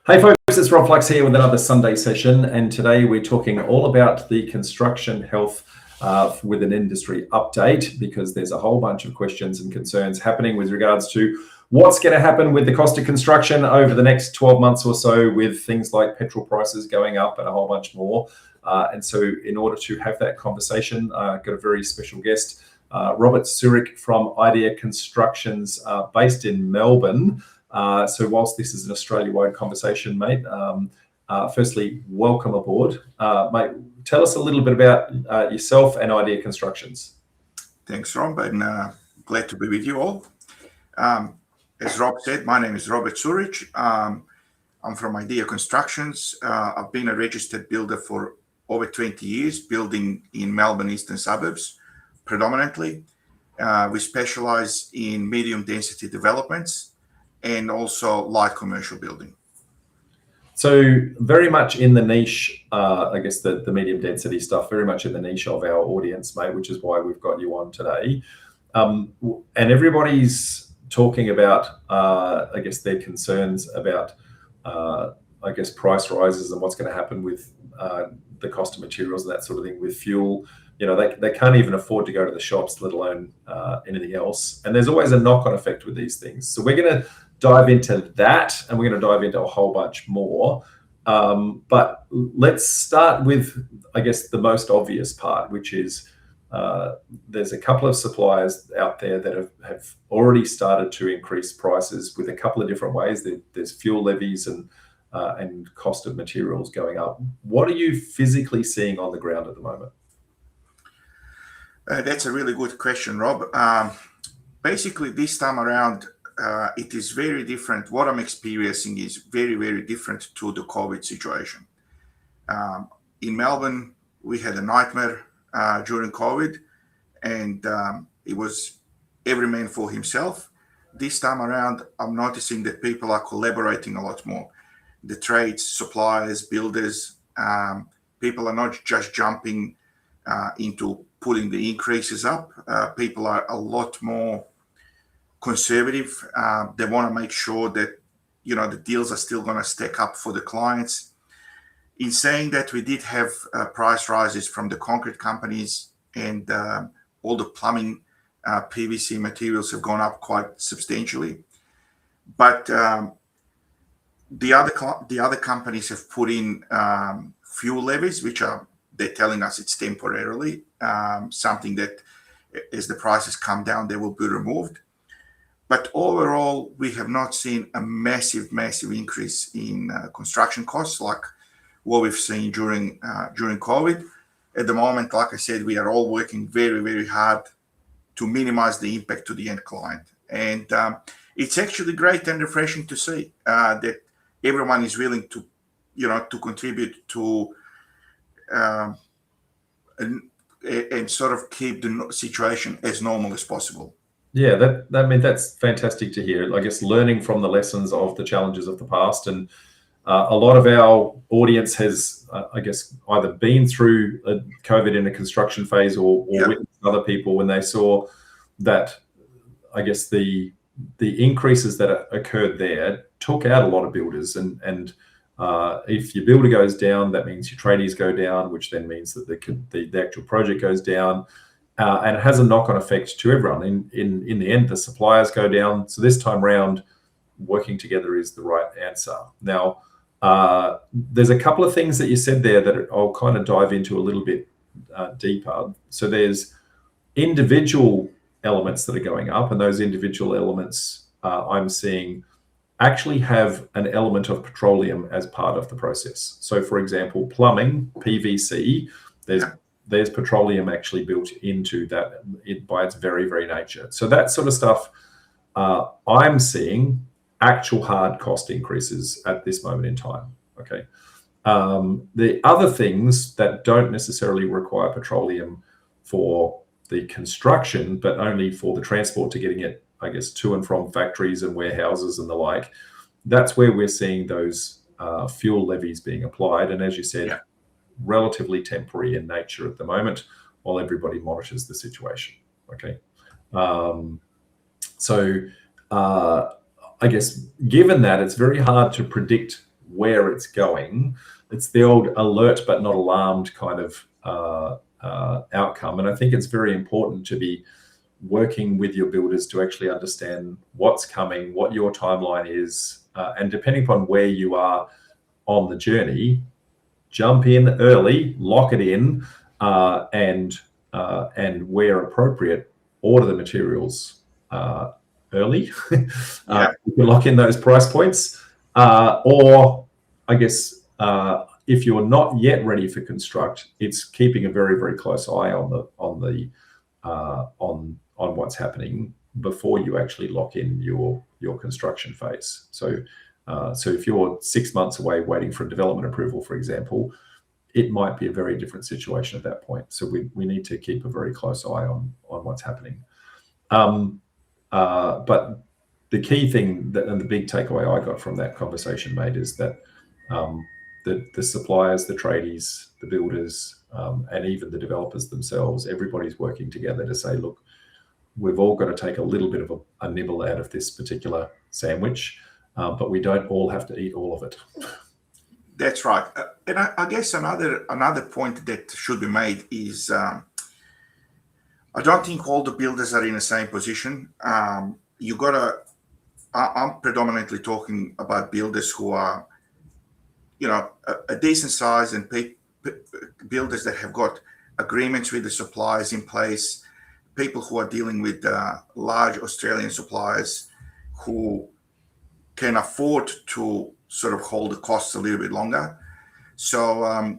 Hey folks, it's Rob Flux here with another Sunday session, and today we're talking all about the construction health with an industry update, because there's a whole bunch of questions and concerns happening with regards to what's going to happen with the cost of construction over the next 12 months or so, with things like petrol prices going up and a whole bunch more. And so in order to have that conversation, I've got a very special guest, Robert Suric from Idea Constructions, based in Melbourne. So whilst this is an Australia-wide conversation, mate, firstly, welcome aboard. Mate, tell us a little bit about yourself and Idea Constructions. Thanks, Rob, and glad to be with you all. As Rob said, my name is Robert Suric. I'm from Idea Constructions. I've been a registered builder for over 20 years, building in Melbourne eastern suburbs predominantly. We specialize in medium density developments and also light commercial building. So very much in the niche, I guess the medium density stuff, very much in the niche of our audience, mate, which is why we've got you on today. And everybody's talking about, I guess, their concerns about, I guess, price rises and what's going to happen with the cost of materials and that sort of thing with fuel. You know, they can't even afford to go to the shops, let alone anything else. And there's always a knock-on effect with these things. So we're going to dive into that, and we're going to dive into a whole bunch more. But let's start with, I guess, the most obvious part, which is there's a couple of suppliers out there that have already started to increase prices with a couple of different ways. There's fuel levies and cost of materials going up. What are you physically seeing on the ground at the moment? That's a really good question, Rob. Basically, this time around, it is very different. What I'm experiencing is very, very different to the COVID situation. In Melbourne, we had a nightmare during COVID, and it was every man for himself. This time around, I'm noticing that people are collaborating a lot more. The trades, suppliers, builders, people are not just jumping into putting the increases up. People are a lot more conservative. They want to make sure that, you know, the deals are still going to stack up for the clients. In saying that, we did have price rises from the concrete companies, and all the plumbing PVC materials have gone up quite substantially. But the other companies have put in fuel levies, which they're telling us it's temporarily, something that as the prices come down, they will be removed. But overall, we have not seen a massive increase in construction costs like what we've seen during COVID. At the moment, like I said, we are all working very, very hard to minimize the impact to the end client. And it's actually great and refreshing to see that everyone is willing to, you know, to contribute to and sort of keep the situation as normal as possible. Yeah, that's fantastic to hear. I guess learning from the lessons of the challenges of the past, and a lot of our audience has, I guess, either been through COVID in a construction phase or witnessed other people when they saw that, I guess, the increases that occurred there took out a lot of builders, and if your builder goes down, that means your tradies go down, which then means that the actual project goes down. And it has a knock-on effect to everyone. In the end, the suppliers go down. So this time round, working together is the right answer. Now, there's a couple of things that you said there that I'll kind of dive into a little bit deeper. So there's individual elements that are going up, and those individual elements I'm seeing actually have an element of petroleum as part of the process. So for example, plumbing, PVC, there's petroleum actually built into that by its very, very nature. So that sort of stuff, I'm seeing actual hard cost increases at this moment in time, okay? The other things that don't necessarily require petroleum for the construction, but only for the transport to getting it, I guess, to and from factories and warehouses and the like, that's where we're seeing those fuel levies being applied. And as you said, relatively temporary in nature at the moment while everybody monitors the situation, okay? So I guess given that, it's very hard to predict where it's going. It's the old alert but not alarmed kind of outcome. And I think it's very important to be working with your builders to actually understand what's coming, what your timeline is, and depending upon where you are on the journey, jump in early, lock it in, and where appropriate, order the materials early. You can lock in those price points, or I guess if you're not yet ready for construct, it's keeping a very, very close eye on what's happening before you actually lock in your construction phase. So if you're 6 months away waiting for development approval, for example, it might be a very different situation at that point. So we need to keep a very close eye on what's happening. But the key thing and the big takeaway I got from that conversation, mate, is that the suppliers, the tradies, the builders, and even the developers themselves, everybody's working together to say, look, we've all got to take a little bit of a nibble out of this particular sandwich, but we don't all have to eat all of it. That's right. And I guess another point that should be made is I don't think all the builders are in the same position. I'm predominantly talking about builders who are, a decent size, and builders that have got agreements with the suppliers in place, people who are dealing with large Australian suppliers who can afford to sort of hold the costs a little bit longer. So I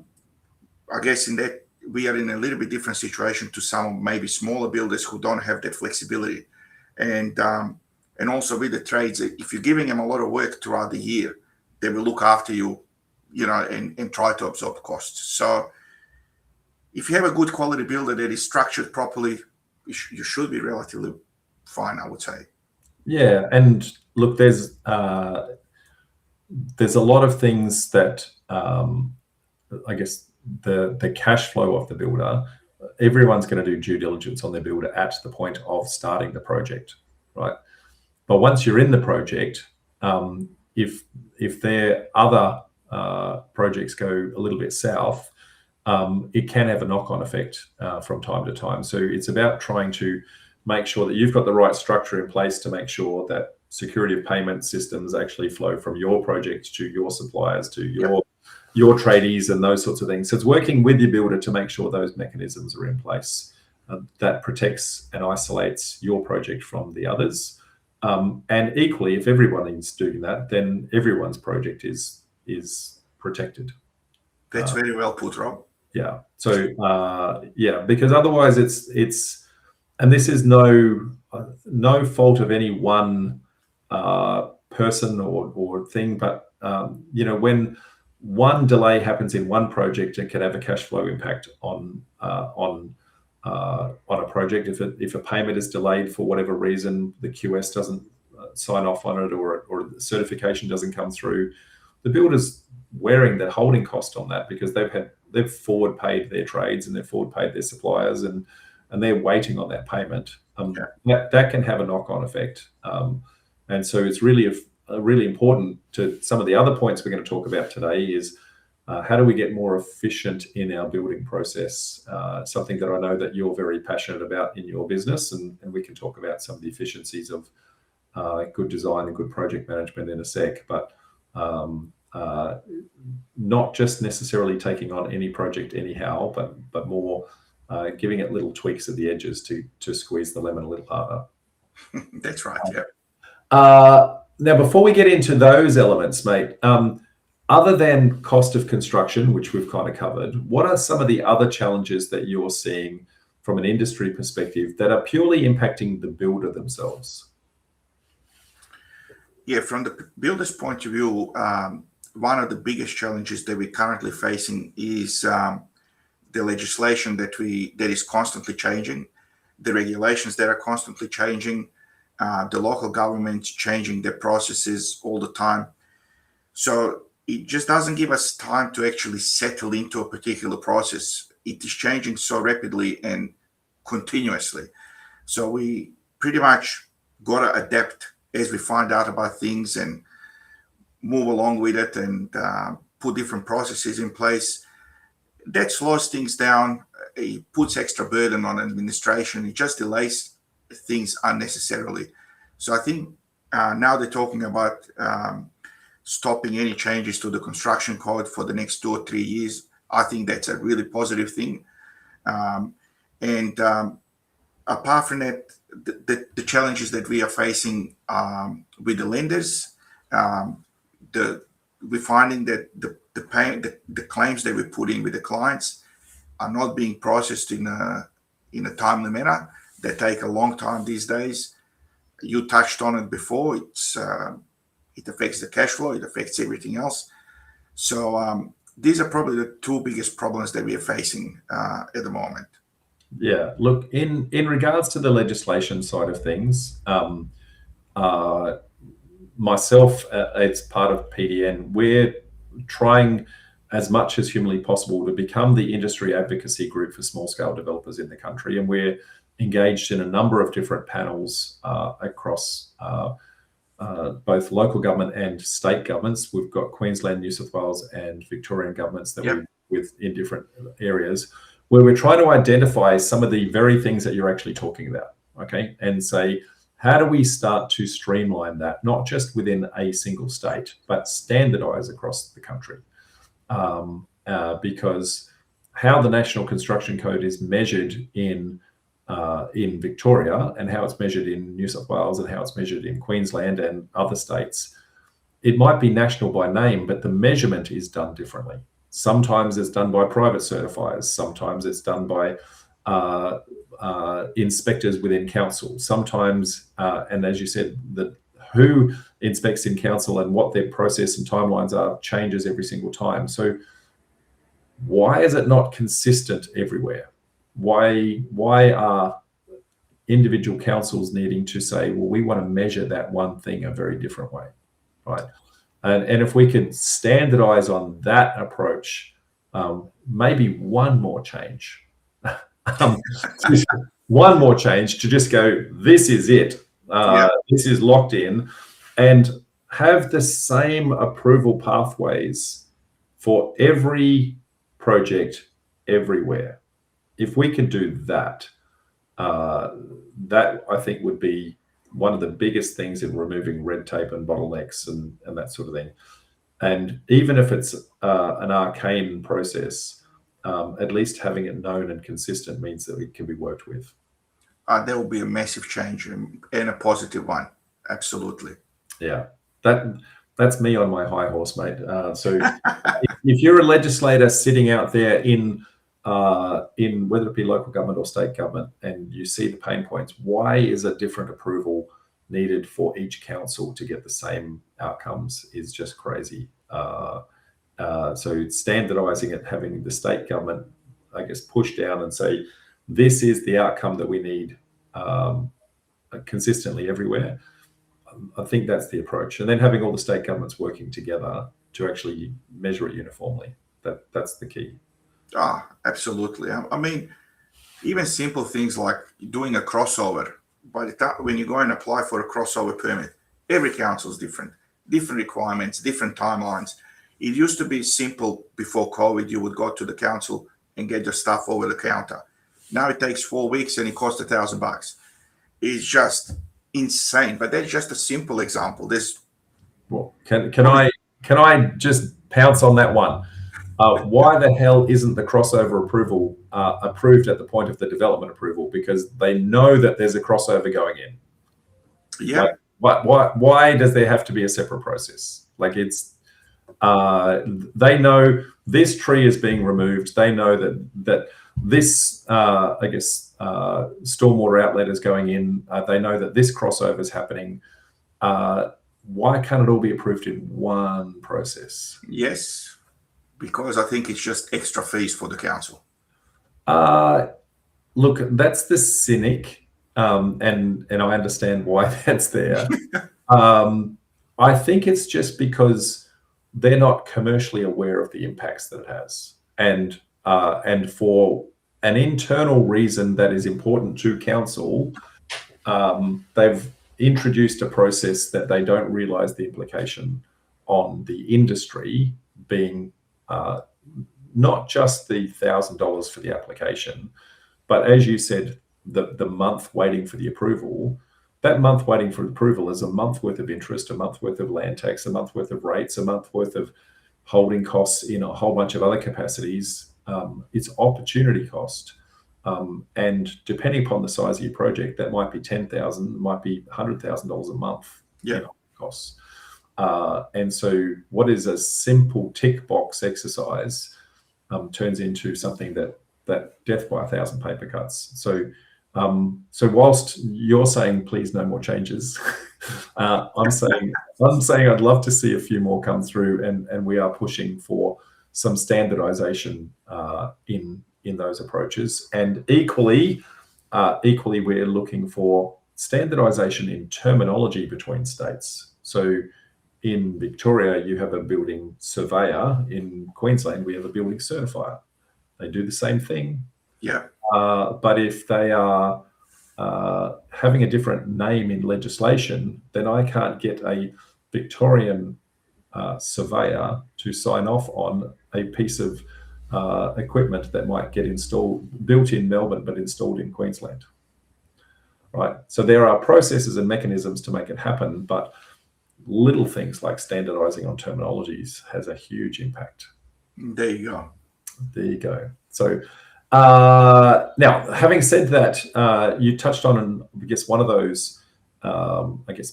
guess in that we are in a little bit different situation to some maybe smaller builders who don't have that flexibility. And also with the trades, if you're giving them a lot of work throughout the year, they will look after you, and try to absorb costs. So if you have a good quality builder that is structured properly, you should be relatively fine, I would say. Yeah, and look, there's a lot of things that I guess the cash flow of the builder, everyone's going to do due diligence on their builder at the point of starting the project, right? But once you're in the project, if their other projects go a little bit south, it can have a knock-on effect from time to time. So it's about trying to make sure that you've got the right structure in place to make sure that security of payment systems actually flow from your project to your suppliers, to your tradies and those sorts of things. So it's working with your builder to make sure those mechanisms are in place that protects and isolates your project from the others. And equally, if everyone is doing that, then everyone's project is protected. That's very well put, Rob. Yeah. So because otherwise it's and this is no fault of any one person or thing, but when one delay happens in one project, it can have a cash flow impact on a project. If a payment is delayed for whatever reason, the QS doesn't sign off on it, or the certification doesn't come through, the builder's wearing the holding cost on that because they've forward paid their trades and they've forward paid their suppliers and they're waiting on that payment. That can have a knock-on effect. And so it's really really important to some of the other points we're going to talk about today is how do we get more efficient in our building process? Something that I know that you're very passionate about in your business, and we can talk about some of the efficiencies of good design and good project management in a sec, but not just necessarily taking on any project anyhow, but more giving it little tweaks at the edges to squeeze the lemon a little harder. That's right, yeah. Now, before we get into those elements, mate, other than cost of construction, which we've kind of covered, what are some of the other challenges that you're seeing from an industry perspective that are purely impacting the builder themselves? Yeah, from the builder's point of view, one of the biggest challenges that we're currently facing is the legislation that is constantly changing, the regulations that are constantly changing, the local governments changing their processes all the time. So it just doesn't give us time to actually settle into a particular process. It is changing so rapidly and continuously. So we pretty much got to adapt as we find out about things. And move along with it and put different processes in place. That slows things down. It puts extra burden on administration. It just delays things unnecessarily. So I think now they're talking about stopping any changes to the construction code for the next 2 or 3 years. I think that's a really positive thing. Apart from that, the challenges that we are facing with the lenders, we're finding that the claims that we put in with the clients are not being processed in a timely manner. They take a long time these days. You touched on it before. It affects the cash flow. It affects everything else. So these are probably the 2 biggest problems that we are facing at the moment. Yeah, look, in regards to the legislation side of things, myself, it's part of PDN, we're trying as much as humanly possible to become the industry advocacy group for small scale developers in the country. And we're engaged in a number of different panels across both local government and state governments. We've got Queensland, New South Wales and Victorian governments that we're with in different areas, where we're trying to identify some of the very things that you're actually talking about, okay? And say, how do we start to streamline that, not just within a single state, but standardize across the country? Because how the National Construction Code is measured in Victoria and how it's measured in New South Wales and how it's measured in Queensland and other states, it might be national by name, but the measurement is done differently. Sometimes it's done by private certifiers. Sometimes it's done by inspectors within council. Sometimes, and as you said, who inspects in council and what their process and timelines are changes every single time. So why is it not consistent everywhere? Why are individual councils needing to say, well, we want to measure that one thing a very different way, right? And if we could standardize on that approach, maybe one more change, one more change to just go, this is it, this is locked in, and have the same approval pathways for every project everywhere. If we could do that, that I think would be one of the biggest things in removing red tape and bottlenecks and that sort of thing. And even if it's an arcane process, at least having it known and consistent means that it can be worked with. There will be a massive change and a positive one. Absolutely. Yeah, that's me on my high horse, mate. So if you're a legislator sitting out there in whether it be local government or state government, and you see the pain points, why is a different approval needed for each council to get the same outcomes is just crazy. So standardizing it, having the state government, I guess, push down and say, this is the outcome that we need consistently everywhere. I think that's the approach. And then having all the state governments working together to actually measure it uniformly. That's the key. Absolutely. I mean, even simple things like doing a crossover. By the time when you go and apply for a crossover permit, every council is different requirements, different timelines. It used to be simple before COVID. You would go to the council and get your stuff over the counter. Now it takes 4 weeks and it costs $1,000. It's just insane. But that's just a simple example. Well, can I just pounce on that one? Why the hell isn't the crossover approval approved at the point of the development approval? Because they know that there's a crossover going in. Yeah. Why does there have to be a separate process? Like it's, they know this tree is being removed. They know that this, I guess, stormwater outlet is going in. They know that this crossover is happening. Why can't it all be approved in one process? Yes. Because I think it's just extra fees for the council. Look, that's the cynic, and I understand why that's there. I think it's just because they're not commercially aware of the impacts that it has, and for an internal reason that is important to council, they've introduced a process that they don't realise the implication on the industry being not just the $1,000 for the application, but as you said, the month waiting for the approval. That month waiting for approval is a month worth of interest, a month worth of land tax, a month worth of rates, a month worth of holding costs in a whole bunch of other capacities. It's opportunity cost. And depending upon the size of your project, that might be $10,000, might be $100,000 a month in costs. And so what is a simple tick box exercise turns into something that death by 1,000 paper cuts. So whilst you're saying please no more changes, I'm saying I'd love to see a few more come through, and we are pushing for some standardization in those approaches. And equally we're looking for standardization in terminology between states. So in Victoria, you have a building surveyor. In Queensland, we have a building certifier. They do the same thing. Yeah. But if they are having a different name in legislation, then I can't get a Victorian surveyor to sign off on a piece of equipment that might get built in Melbourne, but installed in Queensland. Right. So there are processes and mechanisms to make it happen, but little things like standardizing on terminologies has a huge impact. There you go. There you go. So now, having said that, you touched on, I guess, one of those,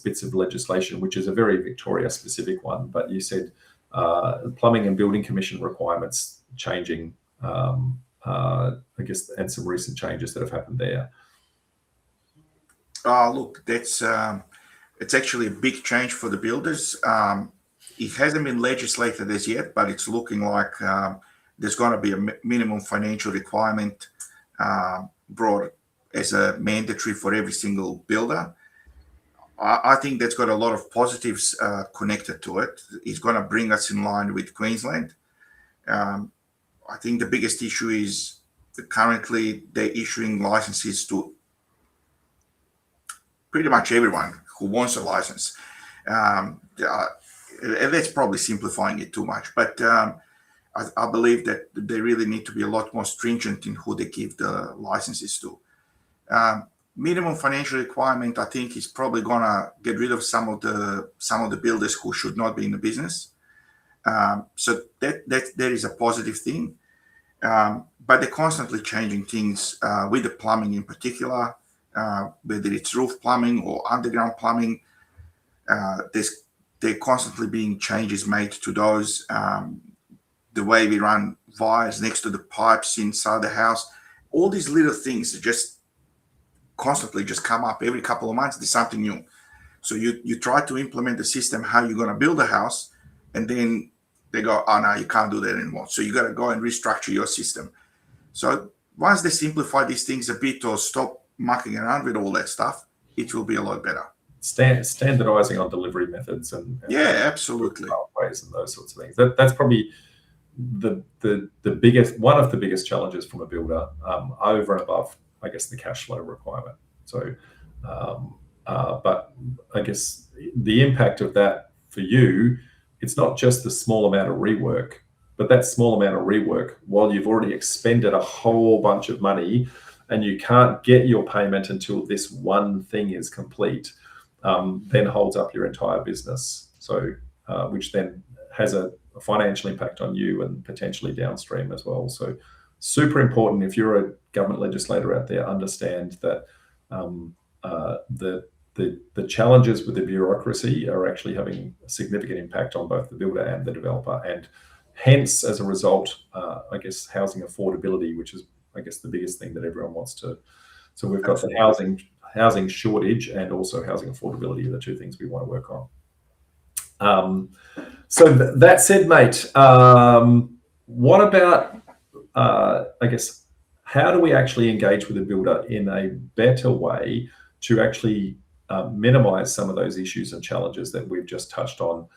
bits of legislation, which is a very Victoria-specific one. But you said plumbing and building commission requirements changing, and some recent changes that have happened there. Look, that's it's actually a big change for the builders. It hasn't been legislated as yet, but it's looking like there's going to be a minimum financial requirement brought as a mandatory for every single builder. I think that's got a lot of positives connected to it. It's going to bring us in line with Queensland. I think the biggest issue is that currently they're issuing licenses to pretty much everyone who wants a license. And that's probably simplifying it too much, but I believe that they really need to be a lot more stringent in who they give the licenses to. Minimum financial requirement, I think, is probably gonna get rid of some of the builders who should not be in the business. So that is a positive thing. But they're constantly changing things with the plumbing in particular, whether it's roof plumbing or underground plumbing. They're constantly being changes made to those. The way we run wires next to the pipes inside the house, all these little things that just constantly just come up every couple of months. There's something new. So you try to implement the system, how you're going to build a house, and then they go, oh, no, you can't do that anymore. So you got to go and restructure your system. So once they simplify these things a bit or stop mucking around with all that stuff, it will be a lot better. Standardizing on delivery methods and absolutely, pathways and those sorts of things. That's probably the biggest, one of the biggest challenges from a builder, over and above, I guess, the cash flow requirement. So, but I guess the impact of that for you, it's not just the small amount of rework, but that small amount of rework, while you've already expended a whole bunch of money and you can't get your payment until this one thing is complete, then holds up your entire business. So, which then has a financial impact on you and potentially downstream as well. So super important, if you're a government legislator out there, understand that the challenges with the bureaucracy are actually having a significant impact on both the builder and the developer, and hence, as a result, I guess, housing affordability, which is, I guess, the biggest thing that everyone wants to. So we've got the housing shortage and also housing affordability are the two things we want to work on. So that said, mate, what about, I guess, how do we actually engage with the builder in a better way to actually minimize some of those issues and challenges that we've just touched on,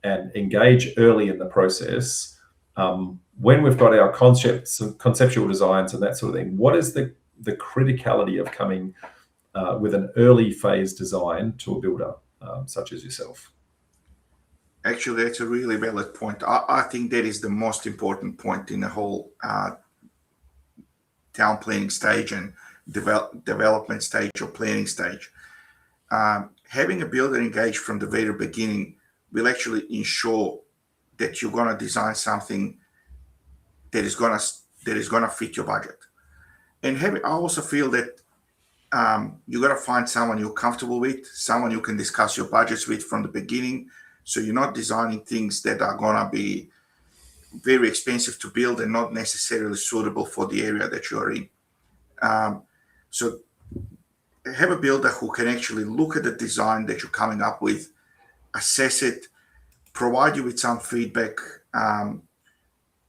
and engage early in the process? When we've got our conceptual designs and that sort of thing, what is the criticality of coming with an early phase design to a builder such as yourself? Actually, that's a really valid point. I think that is the most important point in the whole town planning stage and development stage or planning stage. Having a builder engaged from the very beginning will actually ensure that you're going to design something that is going to fit your budget. And I also feel that you got to find someone you're comfortable with, someone you can discuss your budgets with from the beginning. So you're not designing things that are going to be very expensive to build and not necessarily suitable for the area that you're in. So have a builder who can actually look at the design that you're coming up with, assess it, provide you with some feedback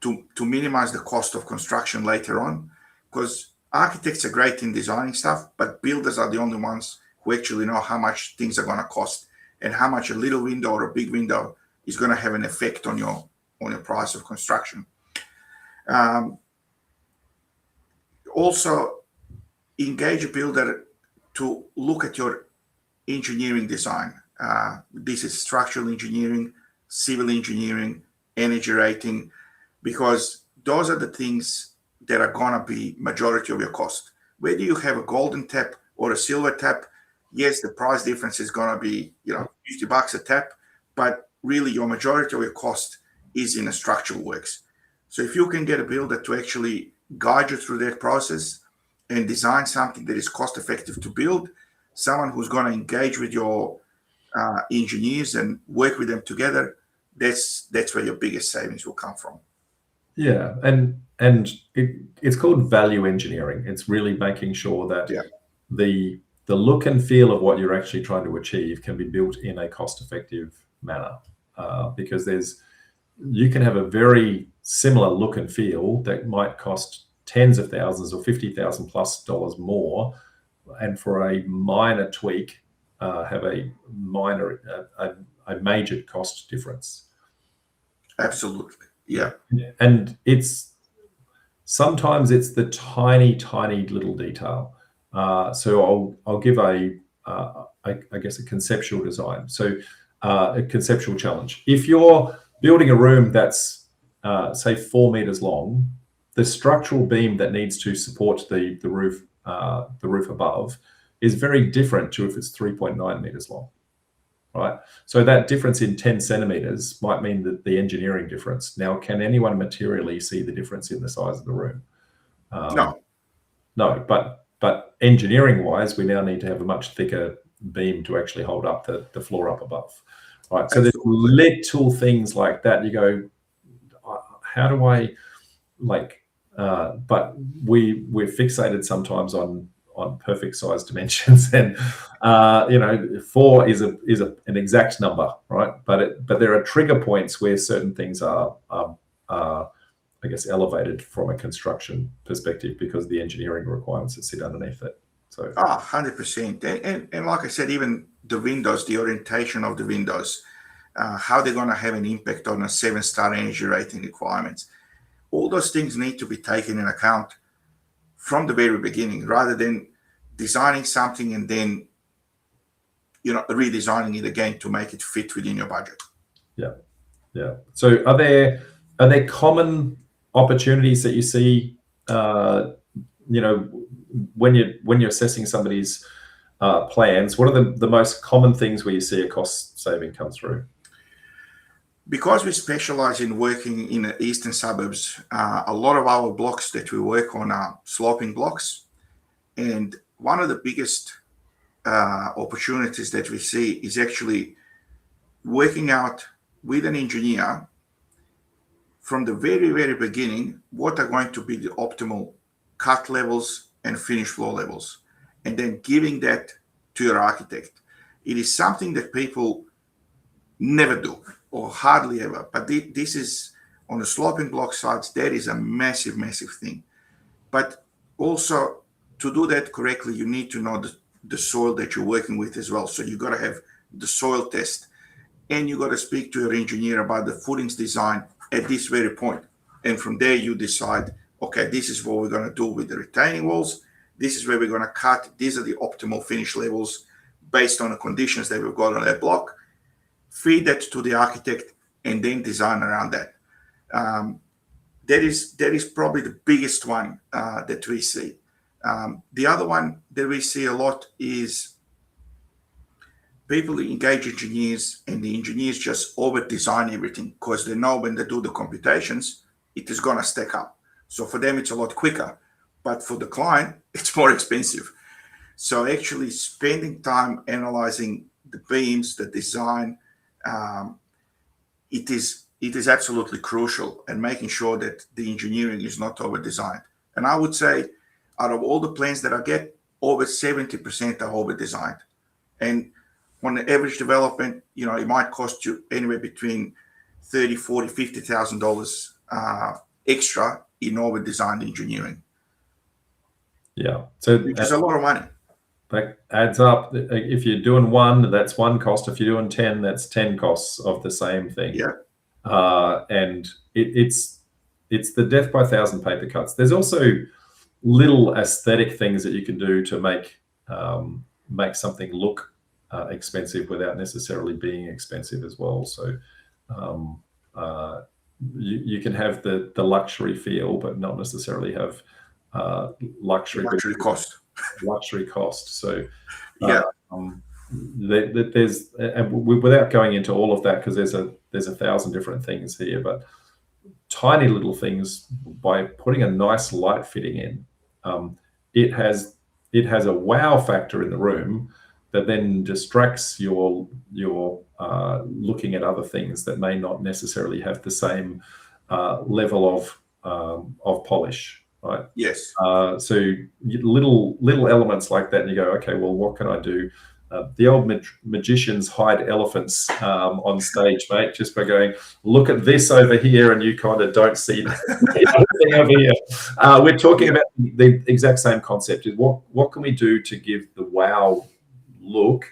to minimize the cost of construction later on. Because architects are great in designing stuff, but builders are the only ones who actually know how much things are going to cost and how much a little window or a big window is going to have an effect on your price of construction. Also, engage a builder to look at your engineering design. This is structural engineering, civil engineering, energy rating, because those are the things that are going to be majority of your cost. Whether you have a golden tap or a silver tap, yes, the price difference is going to be, $50 a tap, but really your majority of your cost is in the structural works. So if you can get a builder to actually guide you through that process and design something that is cost effective to build, someone who's going to engage with your engineers and work with them together, that's where your biggest savings will come from. Yeah, and it's called value engineering. It's really making sure that the look and feel of what you're actually trying to achieve can be built in a cost-effective manner, because you can have a very similar look and feel that might cost tens of thousands or $50,000+ more, and for a minor tweak, have a major cost difference. Absolutely. Yeah. And sometimes it's the tiny little detail. So I'll give I guess a conceptual design. So a conceptual challenge. If you're building a room that's say 4 meters long, the structural beam that needs to support the roof above is very different to if it's 3.9 meters long. Right. So that difference in 10 centimeters might mean that the engineering difference. Now, can anyone materially see the difference in the size of the room? No. But engineering wise, we now need to have a much thicker beam to actually hold up the floor up above. Right. So there's little things like that. You go, how do I but we're fixated sometimes on perfect size dimensions, and 4 is an exact number, right? But there are trigger points where certain things are I guess elevated from a construction perspective because the engineering requirements that sit underneath it. So 100%. And like I said, even the windows, the orientation of the windows, how they're going to have an impact on a 7-star energy rating requirements. All those things need to be taken in account from the very beginning, rather than designing something and then redesigning it again to make it fit within your budget. Yeah. So are there common opportunities that you see when you're assessing somebody's plans? What are the most common things where you see a cost saving come through? Because we specialize in working in the eastern suburbs, a lot of our blocks that we work on are sloping blocks. And one of the biggest opportunities that we see is actually working out with an engineer from the very, very beginning what are going to be the optimal cut levels and finish floor levels, and then giving that to your architect. It is something that people never do, or hardly ever. But this is, on the sloping block sites, that is a massive, massive thing. But also, to do that correctly, you need to know the soil that you're working with as well. So you got to have the soil test, and you got to speak to your engineer about the footings design at this very point. And from there, you decide, okay, this is what we're going to do with the retaining walls. This is where we're going to cut. These are the optimal finish levels based on the conditions that we've got on that block. feed that to the architect, and then design around that. That is probably the biggest one that we see. The other one that we see a lot is people engage engineers, and the engineers just over design everything because they know when they do the computations, it is going to stack up. So for them, it's a lot quicker, but for the client, it's more expensive. So actually spending time analyzing the beams, the design, it is absolutely crucial, and making sure that the engineering is not over designed. And I would say out of all the plans that I get, over 70% are over designed. And on the average development, it might cost you anywhere between $30,000, $40,000, $50,000 extra in over designed engineering. Yeah. So which is a lot of money. That adds up. If you're doing one, that's one cost. If you're doing 10, that's 10 costs of the same thing. Yeah. And it's the death by 1,000 paper cuts. There's also little aesthetic things that you can do to make something look expensive without necessarily being expensive as well. So you can have the luxury feel, but not necessarily have luxury cost. Luxury cost. So yeah, there's, without going into all of that, because there's 1,000 different things here, but tiny little things, by putting a nice light fitting in, it has a wow factor in the room that then distracts your looking at other things that may not necessarily have the same level of polish, right? Yes. So little elements like that, and you go, okay, well, what can I do? The old magicians hide elephants on stage, mate, just by going, look at this over here, and you kind of don't see the thing over here. We're talking about the exact same concept. Is what can we do to give the wow look?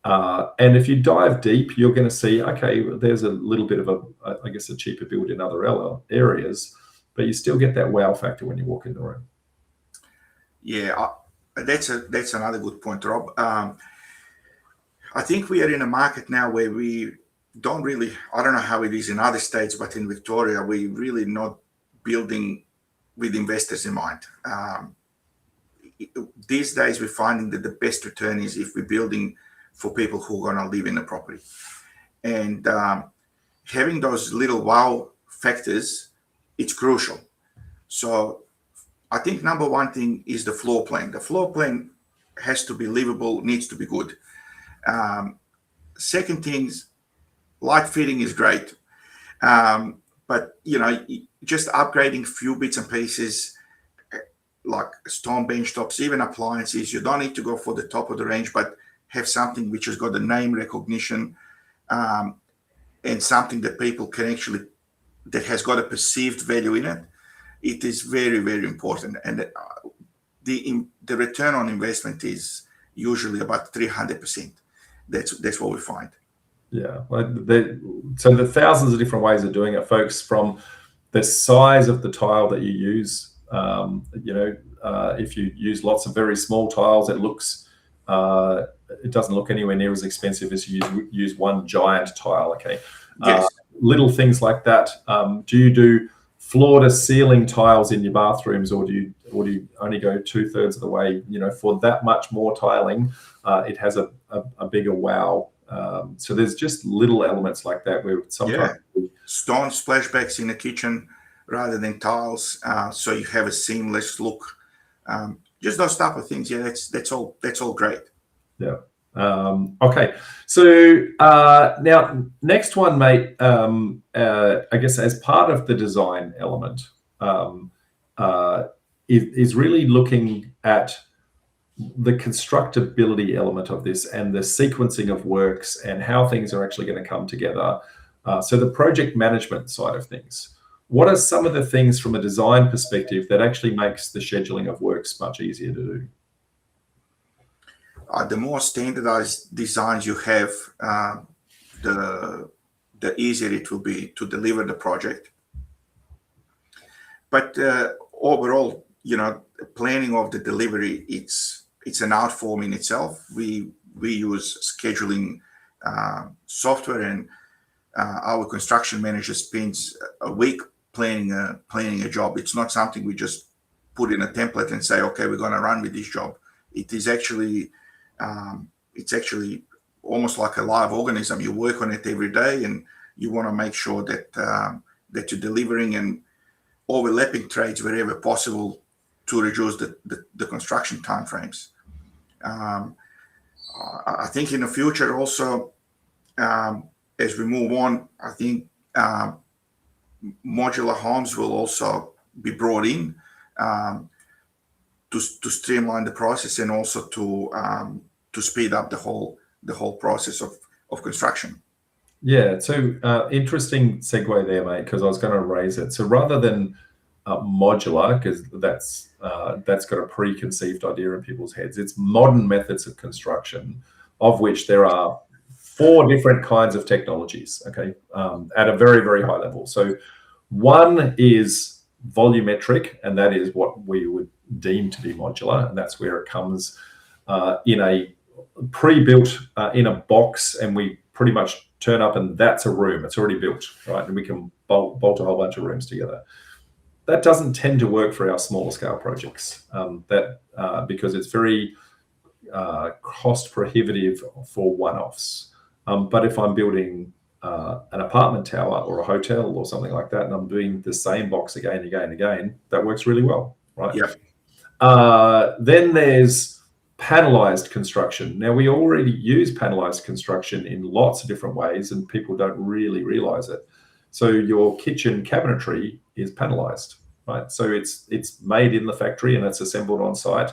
And if you dive deep, you're going to see, okay, there's a little bit of a cheaper build in other areas, but you still get that wow factor when you walk in the room. Yeah, that's another good point, Rob. I think we are in a market now where we don't really, I don't know how it is in other states, but in Victoria, we really not building with investors in mind. These days, we're finding that the best return is if we're building for people who are going to live in the property. And having those little wow factors, it's crucial. So I think number one thing is the floor plan. The floor plan has to be livable, needs to be good. Second things, light fitting is great. But, just upgrading a few bits and pieces, like stone bench tops, even appliances, you don't need to go for the top of the range, but have something which has got the name recognition, and something that people can actually, that has got a perceived value in it. It is very, very important. And the return on investment is usually about 300%. That's what we find. Yeah. So the thousands of different ways of doing it, folks, from the size of the tile that you use. If you use lots of very small tiles, it doesn't look anywhere near as expensive as you use one giant tile. Okay. Yes. Little things like that. Do you do floor to ceiling tiles in your bathrooms, or do you only go 2/3 of the way? For that much more tiling, it has a bigger wow. So there's just little elements like that where sometimes stone splashbacks in the kitchen rather than tiles, so you have a seamless look. Just those type of things. Yeah, that's all great. Yeah. Okay. So now, next one, mate. I guess as part of the design element, is really looking at the constructability element of this and the sequencing of works and how things are actually going to come together. So the project management side of things. What are some of the things from a design perspective that actually makes the scheduling of works much easier to do? The more standardized designs you have, the easier it will be to deliver the project. But overall, planning of the delivery, it's an art form in itself. We use scheduling software, and our construction manager spends a week planning a job. It's not something we just put in a template and say, okay, we're going to run with this job. It is actually it's actually almost like a live organism. You work on it every day, and you want to make sure that that you're delivering and overlapping trades wherever possible to reduce the construction timeframes. I think in the future also, as we move on, I think modular homes will also be brought in to streamline the process, and also to speed up the whole process of construction. Yeah, so interesting segue there, mate, because I was going to raise it. So rather than modular, because that's got a preconceived idea in people's heads, it's modern methods of construction, of which there are 4 different kinds of technologies, okay, at a very, very high level. So one is volumetric, and that is what we would deem to be modular, and that's where it comes in a pre-built in a box, and we pretty much turn up and that's a room. It's already built, right? And we can bolt a whole bunch of rooms together. That doesn't tend to work for our smaller scale projects, because it's very cost prohibitive for one-offs. But if I'm building an apartment tower or a hotel or something like that, and I'm doing the same box again and again and again, that works really well, right? Yeah. Then there's panelized construction. Now, we already use panelized construction in lots of different ways, and people don't really realize it. So your kitchen cabinetry is panelized, right? So it's made in the factory and it's assembled on site.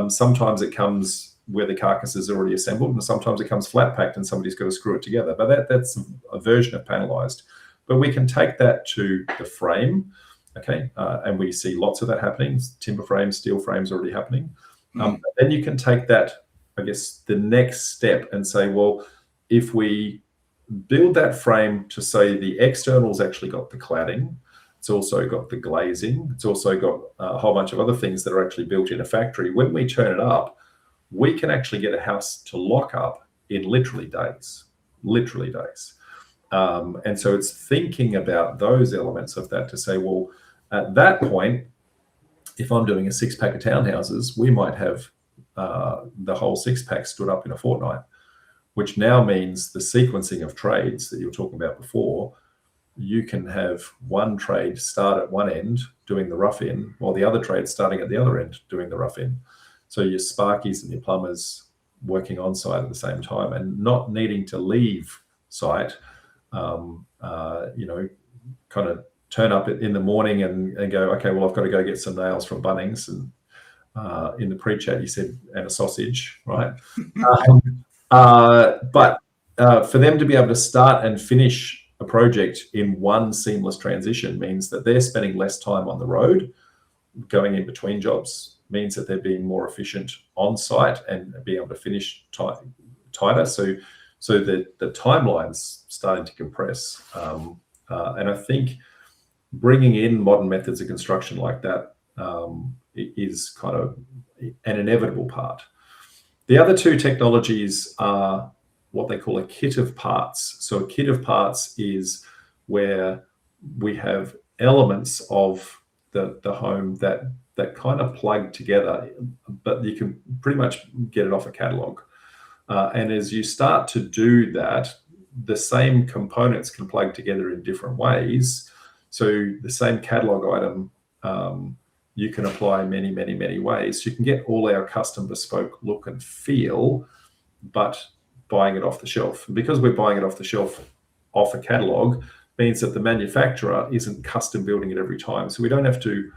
Sometimes it comes where the carcass is already assembled, and sometimes it comes flat packed and somebody's got to screw it together. But that's a version of panelized. But we can take that to the frame, okay? And we see lots of that happening. Timber frames, steel frames already happening. Then you can take that, I guess, the next step and say, well, if we build that frame to say the external's actually got the cladding, it's also got the glazing, it's also got a whole bunch of other things that are actually built in a factory. When we turn it up, we can actually get a house to lock up in literally days. And so it's thinking about those elements of that to say, well, at that point, if I'm doing a 6-pack of townhouses, we might have the whole 6-pack stood up in a fortnight, which now means the sequencing of trades that you were talking about before, you can have one trade start at one end doing the rough in, while the other trade starting at the other end doing the rough in. So your sparkies and your plumbers working on site at the same time and not needing to leave site, kind of turn up in the morning and go, okay, well, I've got to go get some nails from Bunnings. And in the pre-chat, you said, and a sausage, right? But for them to be able to start and finish a project in one seamless transition means that they're spending less time on the road, going in between jobs, means that they're being more efficient on site and being able to finish tighter. So the timeline's starting to compress. And I think bringing in modern methods of construction like that is kind of an inevitable part. The other 2 technologies are what they call a kit of parts. So a kit of parts is where we have elements of the home that kind of plug together, but you can pretty much get it off a catalog. And as you start to do that, the same components can plug together in different ways. So the same catalog item, you can apply many, many, many ways. You can get all our custom bespoke look and feel, but buying it off the shelf. And because we're buying it off the shelf, off a catalog, means that the manufacturer isn't custom building it every time. So we don't have to,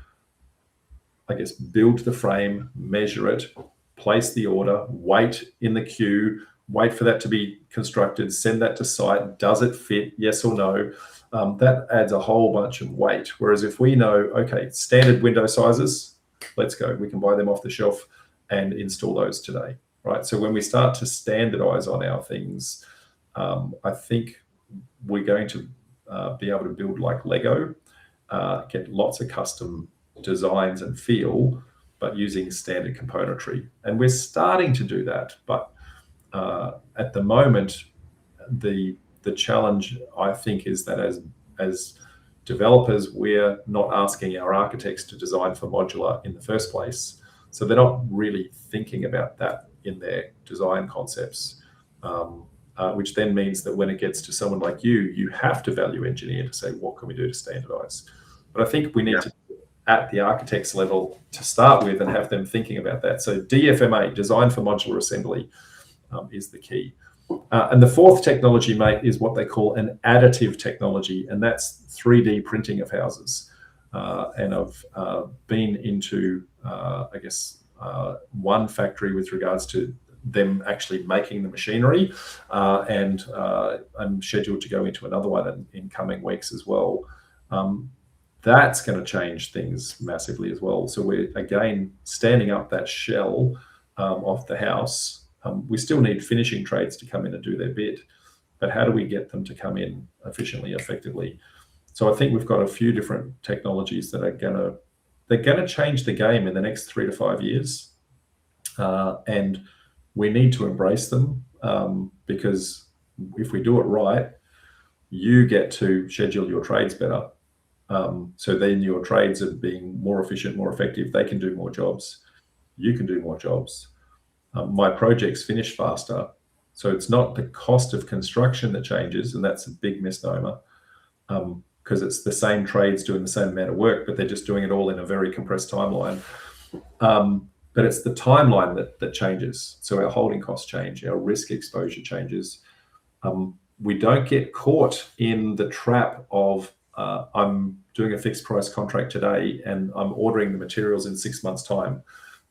I guess, build the frame, measure it, place the order, wait in the queue, wait for that to be constructed, send that to site. Does it fit? Yes or no? That adds a whole bunch of weight. Whereas if we know, okay, standard window sizes, let's go. We can buy them off the shelf and install those today, right? So when we start to standardize on our things, I think we're going to be able to build like Lego, get lots of custom designs and feel, but using standard componentry. And we're starting to do that, but at the moment, the challenge, I think, is that as developers, we're not asking our architects to design for modular in the first place. So they're not really thinking about that in their design concepts, which then means that when it gets to someone like you have to value engineer to say, what can we do to standardize? But I think we need to, at the architect's level, to start with and have them thinking about that. So DFMA, design for modular assembly, is the key. And the fourth technology, mate, is what they call an additive technology, and that's 3D printing of houses. And I've been into, I guess, one factory with regards to them actually making the machinery, and I'm scheduled to go into another one in coming weeks as well. That's going to change things massively as well. So we're, again, standing up that shell of the house. We still need finishing trades to come in and do their bit, but how do we get them to come in efficiently, effectively? So I think we've got a few different technologies that are going to change the game in the next 3 to 5 years, and we need to embrace them, because if we do it right, you get to schedule your trades better. So then your trades are being more efficient, more effective. They can do more jobs. You can do more jobs. My projects finish faster. So it's not the cost of construction that changes, and that's a big misnomer, because it's the same trades doing the same amount of work, but they're just doing it all in a very compressed timeline. But it's the timeline that changes. So our holding costs change, our risk exposure changes. We don't get caught in the trap of I'm doing a fixed price contract today and I'm ordering the materials in 6 months' time.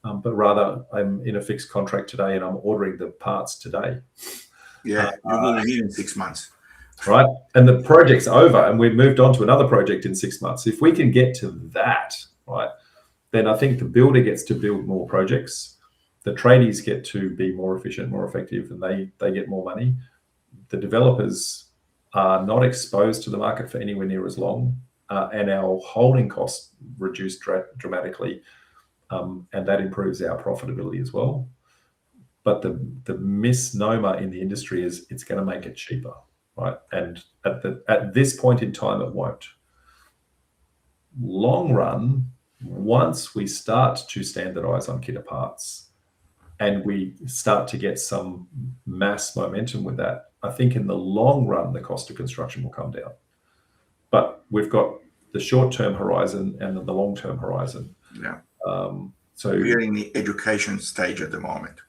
But rather, I'm in a fixed contract today and I'm ordering the parts today. Yeah, you're moving in 6 months. Right? And the project's over and we've moved on to another project in 6 months. If we can get to that, right, then I think the builder gets to build more projects. The tradies get to be more efficient, more effective, and they get more money. The developers are not exposed to the market for anywhere near as long, and our holding costs reduce dramatically. And that improves our profitability as well. But the misnomer in the industry is it's going to make it cheaper, right? And at this point in time, it won't. Long run, once we start to standardize on kit parts and we start to get some mass momentum with that, I think in the long run, the cost of construction will come down. But we've got the short-term horizon and the long-term horizon. Yeah. So we're in the education stage at the moment.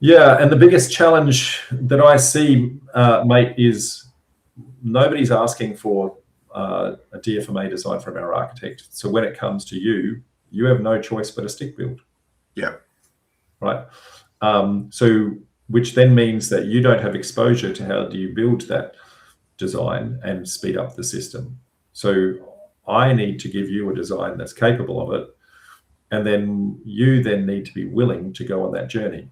Yeah, and the biggest challenge that I see, mate, is nobody's asking for a DFMA design from our architect. So when it comes to you, you have no choice but a stick build. Yeah. Right. So which then means that you don't have exposure to how do you build that design and speed up the system. So I need to give you a design that's capable of it. And then you then need to be willing to go on that journey.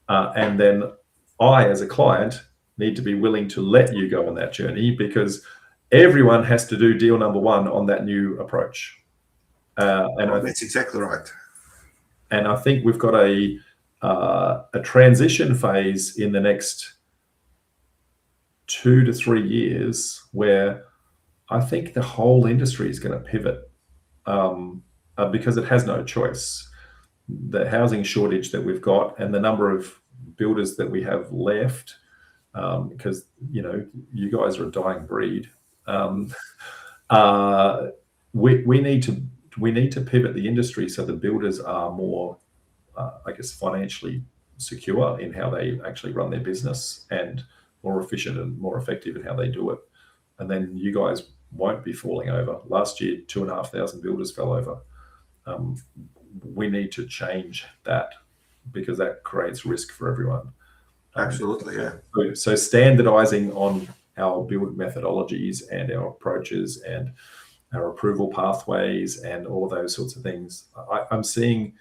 And then I, as a client, need to be willing to let you go on that journey, because everyone has to do deal number one on that new approach. That's exactly right. And I think we've got a transition phase in the next 2 to 3 years where I think the whole industry is going to pivot. Because it has no choice. The housing shortage that we've got and the number of builders that we have left, because you guys are a dying breed. We need to pivot the industry so the builders are more, I guess, financially secure in how they actually run their business and more efficient and more effective in how they do it. And then you guys won't be falling over. Last year, 2,500 builders fell over. We need to change that because that creates risk for everyone. Absolutely, yeah. So standardizing on our build methodologies and our approaches and our approval pathways and all of those sorts of things. I'm seeing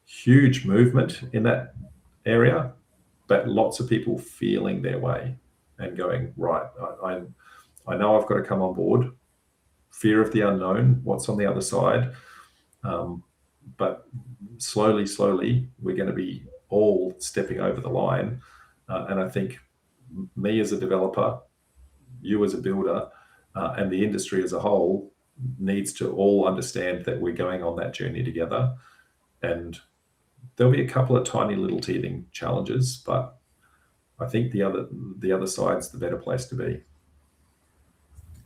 huge movement in that area, but lots of people feeling their way and going, right, I know I've got to come on board. Fear of the unknown, what's on the other side. But slowly, we're going to be all stepping over the line. And I think me as a developer, you as a builder, and the industry as a whole needs to all understand that we're going on that journey together. And there'll be a couple of tiny little teething challenges, but I think the other side's the better place to be.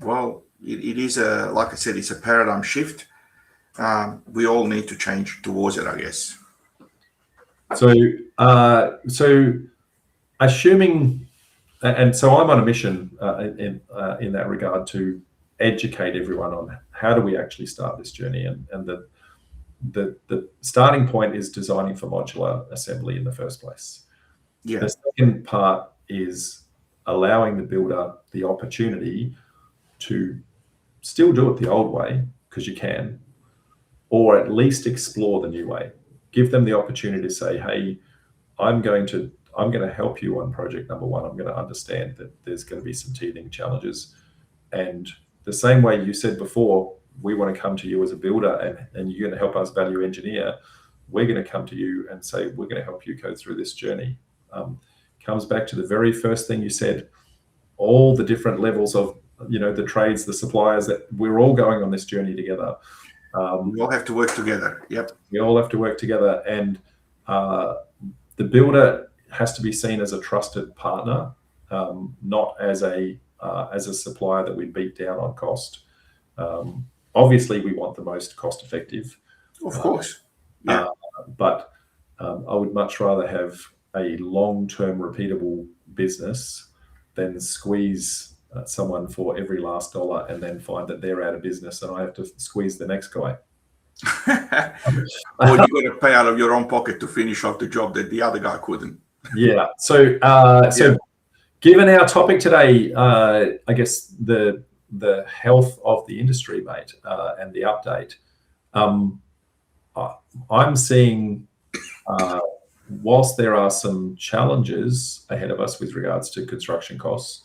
Well, it is like I said, it's a paradigm shift. We all need to change towards it, I guess. So assuming, and so I'm on a mission in that regard to educate everyone on how do we actually start this journey, and the starting point is designing for modular assembly in the first place. Yeah. The second part is allowing the builder the opportunity to still do it the old way, because you can, or at least explore the new way. Give them the opportunity to say, hey, I'm going to help you on project number one. I'm going to understand that there's going to be some teething challenges. And the same way you said before, we want to come to you as a builder and you're going to help us value engineer. We're going to come to you and say, we're going to help you go through this journey. Comes back to the very first thing you said, all the different levels of, the trades, the suppliers, that we're all going on this journey together. We all have to work together. Yep. We all have to work together, and the builder has to be seen as a trusted partner, not as a supplier that we beat down on cost. Obviously, we want the most cost effective. Of course. Yeah. But I would much rather have a long-term repeatable business than squeeze someone for every last dollar and then find that they're out of business and I have to squeeze the next guy. Or you got to pay out of your own pocket to finish off the job that the other guy couldn't. Yeah. So given our topic today, I guess the health of the industry, mate, and the update, I'm seeing, whilst there are some challenges ahead of us with regards to construction costs,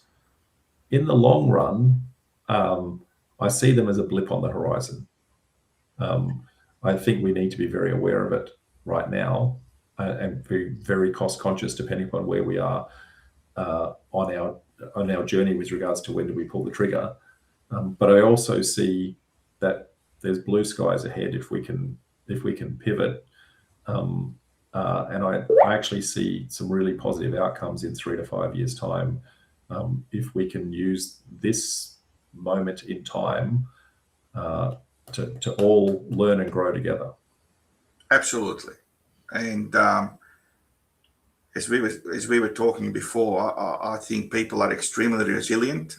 in the long run, I see them as a blip on the horizon. I think we need to be very aware of it right now and be very cost conscious depending upon where we are on our journey with regards to when do we pull the trigger. But I also see that there's blue skies ahead if we can pivot. And I actually see some really positive outcomes in 3 to 5 years' time if we can use this moment in time to all learn and grow together. Absolutely. And as we were talking before, I think people are extremely resilient.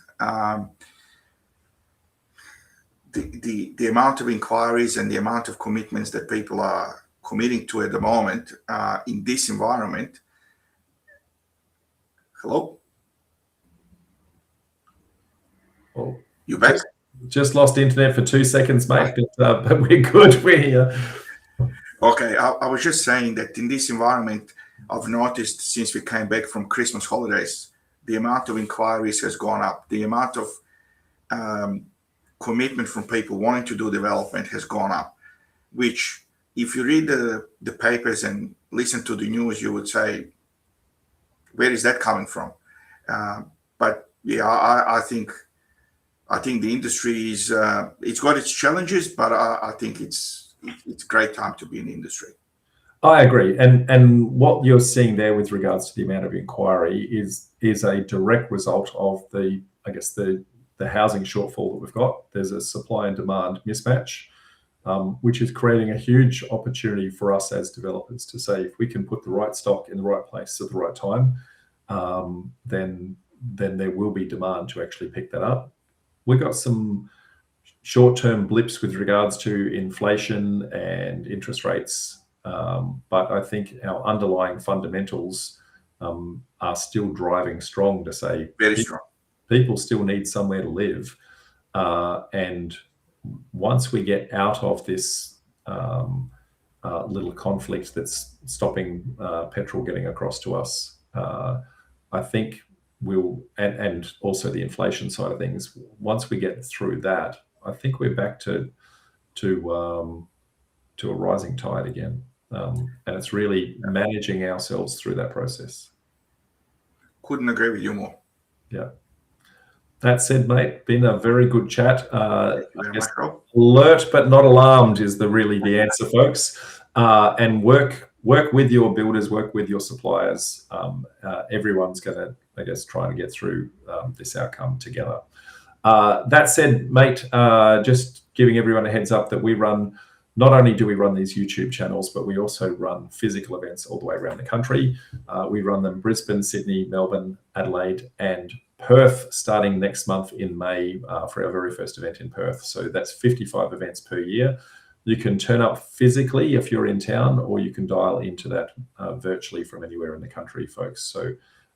The amount of inquiries and the amount of commitments that people are committing to at the moment in this environment. Hello? Oh, you back? Just lost internet for 2 seconds, mate, but we're good. We're here. Okay, I was just saying that in this environment, I've noticed since we came back from Christmas holidays, the amount of inquiries has gone up. The amount of commitment from people wanting to do development has gone up, which if you read the papers and listen to the news, you would say, where is that coming from? But yeah, I think the industry is, it's got its challenges, but I think it's a great time to be in the industry. I agree, and what you're seeing there with regards to the amount of inquiry is a direct result of the housing shortfall that we've got. There's a supply and demand mismatch, which is creating a huge opportunity for us as developers to say, if we can put the right stock in the right place at the right time, then there will be demand to actually pick that up. We've got some short-term blips with regards to inflation and interest rates, but I think our underlying fundamentals are still driving strong to say very strong. People still need somewhere to live, and once we get out of this little conflict that's stopping petrol getting across to us, I think we'll, and also the inflation side of things, once we get through that, I think we're back to a rising tide again, and it's really managing ourselves through that process. Couldn't agree with you more. Yeah. That said, mate, been a very good chat. Thank you very much, Rob. Alert but not alarmed is really the answer, folks. And work with your builders, work with your suppliers. Everyone's going to, I guess, try and get through this outcome together. That said, mate, just giving everyone a heads up that we run, not only do we run these YouTube channels, but we also run physical events all the way around the country. We run them Brisbane, Sydney, Melbourne, Adelaide, and Perth starting next month in May for our very first event in Perth. So that's 55 events per year. You can turn up physically if you're in town, or you can dial into that virtually from anywhere in the country, folks. So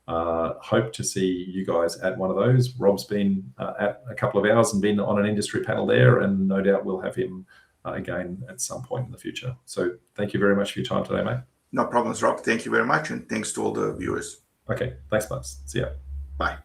hope to see you guys at one of those. Rob's been at a couple of hours and been on an industry panel there, and no doubt we'll have him again at some point in the future. So thank you very much for your time today, mate. No problems, Rob. Thank you very much, and thanks to all the viewers. Okay, thanks, Bubs. See ya. Bye.